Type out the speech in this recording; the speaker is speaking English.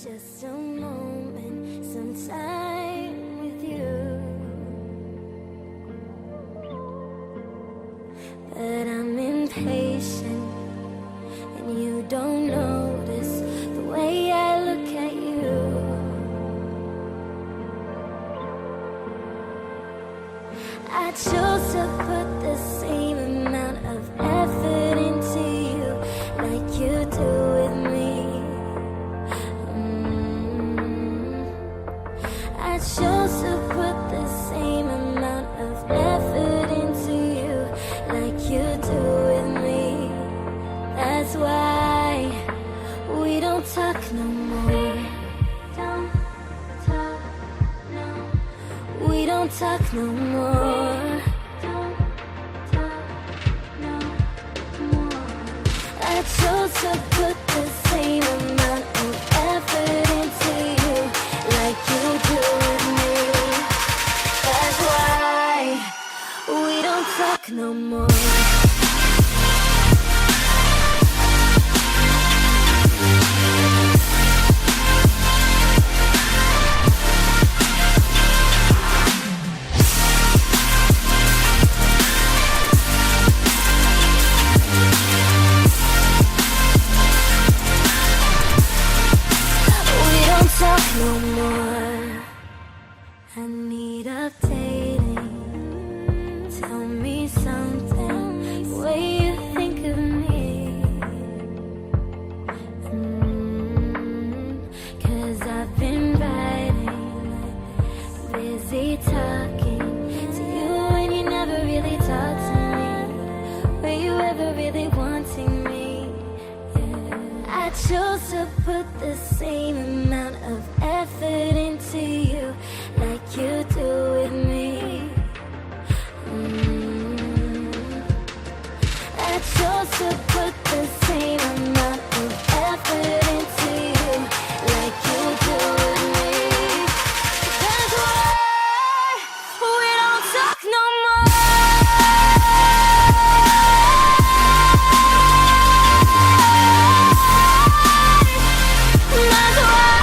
just a moment, some time with you. But I'm impatient, and you don't notice the way I look at you. I chose to put the same amount of effort into you like you do with me. I chose to put the same amount of effort into you like you do with me. That's why we don't talk no more. Don't talk, no. We don't talk no more. Don't talk no more. I chose to put the same amount of effort into you like you do with me. That's why we don't talk no more. Talk no more. I need updating. Tell me something, the way you think of me. 'Cause I've been writing, busy talking to you, and you never really talk to me. Were you ever really wanting me? I chose to put the same amount of effort into you like you do with me. I chose to put the same amount of effort into you like you do with me. That's why we don't talk no more. That's why